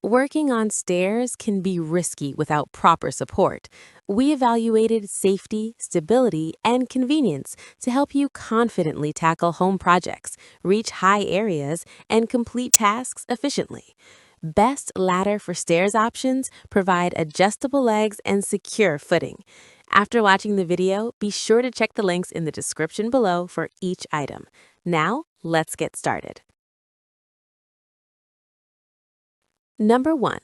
Working on stairs can be risky without proper support. We evaluated safety, stability, and convenience to help you confidently tackle home projects, reach high areas, and complete tasks efficiently. Best ladder for stairs options provide adjustable legs and secure footing. After watching the video, be sure to check the links in the description below for each item. Now, let's get started. Number 1.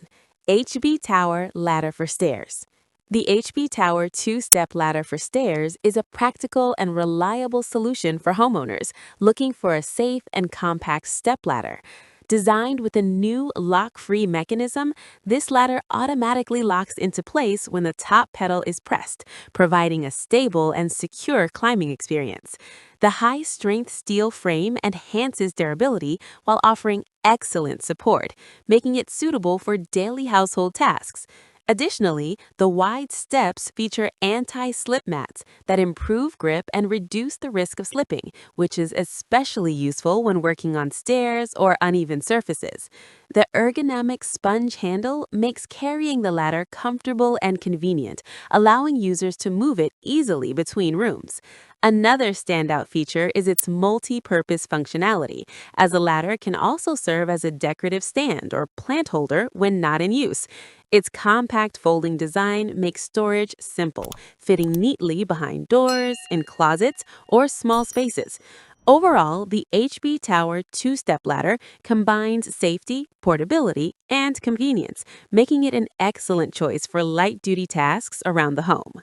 HBTower Ladder for Stairs. The HBTower two-step ladder for stairs is a practical and reliable solution for homeowners looking for a safe and compact stepladder. Designed with a new lock-free mechanism, this ladder automatically locks into place when the top pedal is pressed, providing a stable and secure climbing experience. The high-strength steel frame enhances durability while offering excellent support, making it suitable for daily household tasks. Additionally, the wide steps feature anti-slip mats that improve grip and reduce the risk of slipping, which is especially useful when working on stairs or uneven surfaces. The ergonomic sponge handle makes carrying the ladder comfortable and convenient, allowing users to move it easily between rooms. Another standout feature is its multi-purpose functionality, as the ladder can also serve as a decorative stand or plant holder when not in use. Its compact folding design makes storage simple, fitting neatly behind doors, in closets, or small spaces. Overall, the HBTower two-step ladder combines safety, portability, and convenience, making it an excellent choice for light-duty tasks around the home.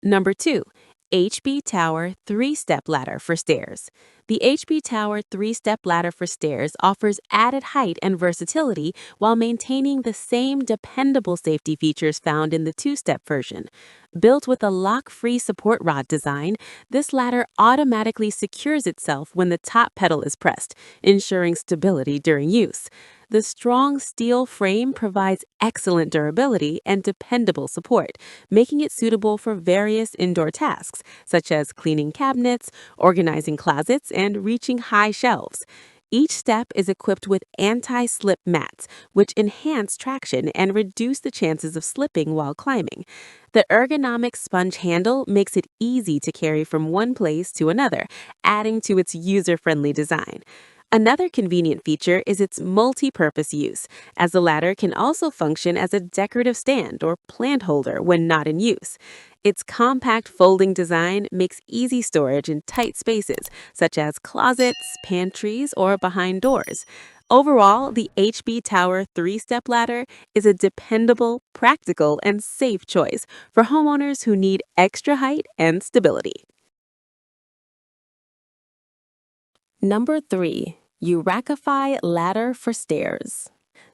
Number 2. HBTower three-step ladder for stairs. The HBTower three-step ladder for stairs offers added height and versatility while maintaining the same dependable safety features found in the two-step version. Built with a lock-free support rod design, this ladder automatically secures itself when the top pedal is pressed, ensuring stability during use. The strong steel frame provides excellent durability and dependable support, making it suitable for various indoor tasks, such as cleaning cabinets, organizing closets, and reaching high shelves. Each step is equipped with anti-slip mats, which enhance traction and reduce the chances of slipping while climbing. The ergonomic sponge handle makes it easy to carry from one place to another, adding to its user-friendly design. Another convenient feature is its multi-purpose use, as the ladder can also function as a decorative stand or plant holder when not in use. Its compact folding design makes easy storage in tight spaces, such as closets, pantries, or behind doors. Overall, the HBTower three-step ladder is a dependable, practical, and safe choice for homeowners who need extra height and stability. Number 3. Urackify Ladder for Stairs.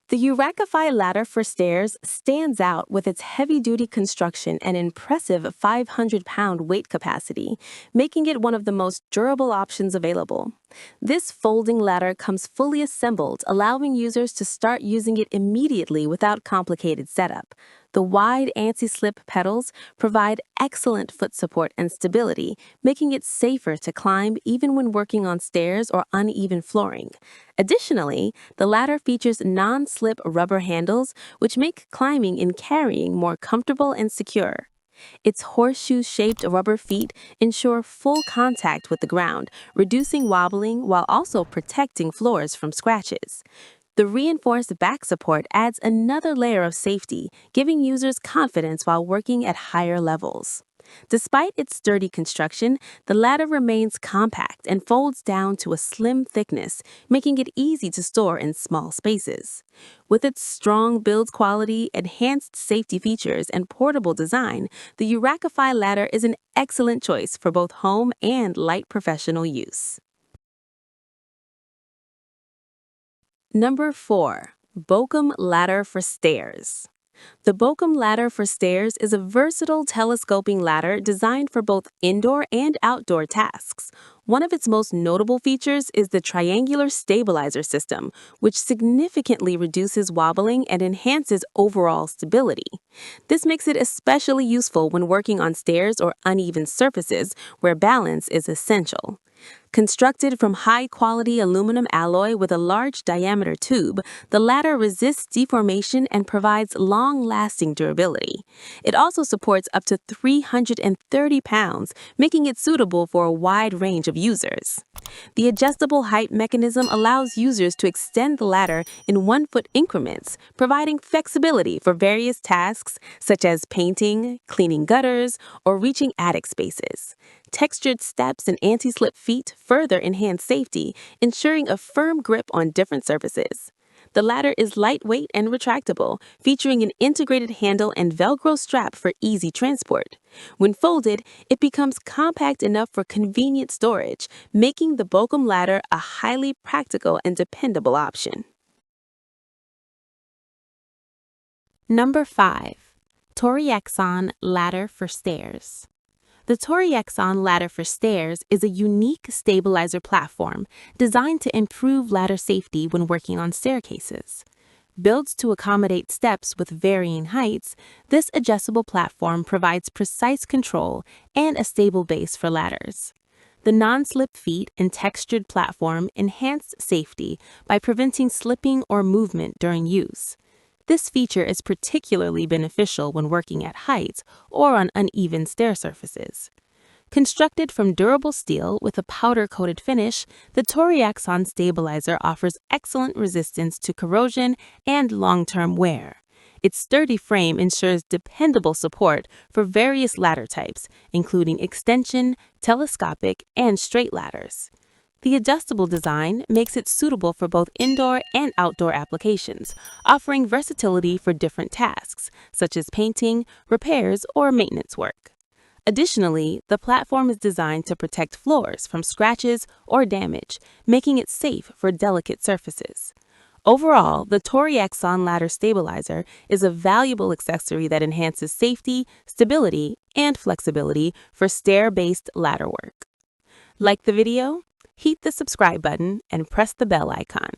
The Urackify ladder for stairs stands out with its heavy-duty construction and impressive 500-pound weight capacity, making it one of the most durable options available. This folding ladder comes fully assembled, allowing users to start using it immediately without complicated setup. The wide anti-slip pedals provide excellent foot support and stability, making it safer to climb even when working on stairs or uneven flooring. Additionally, the ladder features non-slip rubber handles, which make climbing and carrying more comfortable and secure. Its horseshoe-shaped rubber feet ensure full contact with the ground, reducing wobbling while also protecting floors from scratches. The reinforced back support adds another layer of safety, giving users confidence while working at higher levels. Despite its sturdy construction, the ladder remains compact and folds down to a slim thickness, making it easy to store in small spaces. With its strong build quality, enhanced safety features, and portable design, the Urackify ladder is an excellent choice for both home and light professional use. Number 4. BOCOM Ladder for Stairs. The BOCOM ladder for stairs is a versatile telescoping ladder designed for both indoor and outdoor tasks. One of its most notable features is the triangular stabilizer system, which significantly reduces wobbling and enhances overall stability. This makes it especially useful when working on stairs or uneven surfaces where balance is essential. Constructed from high-quality aluminum alloy with a large diameter tube, the ladder resists deformation and provides long-lasting durability. It also supports up to 330 pounds, making it suitable for a wide range of users. The adjustable height mechanism allows users to extend the ladder in 1-foot increments, providing flexibility for various tasks such as painting, cleaning gutters, or reaching attic spaces. Textured steps and anti-slip feet further enhance safety, ensuring a firm grip on different surfaces. The ladder is lightweight and retractable, featuring an integrated handle and Velcro strap for easy transport. When folded, it becomes compact enough for convenient storage, making the BOCOM ladder a highly practical and dependable option. Number 5. Toriexon Ladder for Stairs. The Toriexon Ladder for Stairs is a unique stabilizer platform designed to improve ladder safety when working on staircases. Built to accommodate steps with varying heights, this adjustable platform provides precise control and a stable base for ladders. The non-slip feet and textured platform enhance safety by preventing slipping or movement during use. This feature is particularly beneficial when working at heights or on uneven stair surfaces. Constructed from durable steel with a powder-coated finish, the Toriexon stabilizer offers excellent resistance to corrosion and long-term wear. Its sturdy frame ensures dependable support for various ladder types, including extension, telescopic, and straight ladders. The adjustable design makes it suitable for both indoor and outdoor applications, offering versatility for different tasks, such as painting, repairs, or maintenance work. Additionally, the platform is designed to protect floors from scratches or damage, making it safe for delicate surfaces. Overall, the Toriexon ladder stabilizer is a valuable accessory that enhances safety, stability, and flexibility for stair-based ladder work. Like the video? Hit the subscribe button and press the bell icon.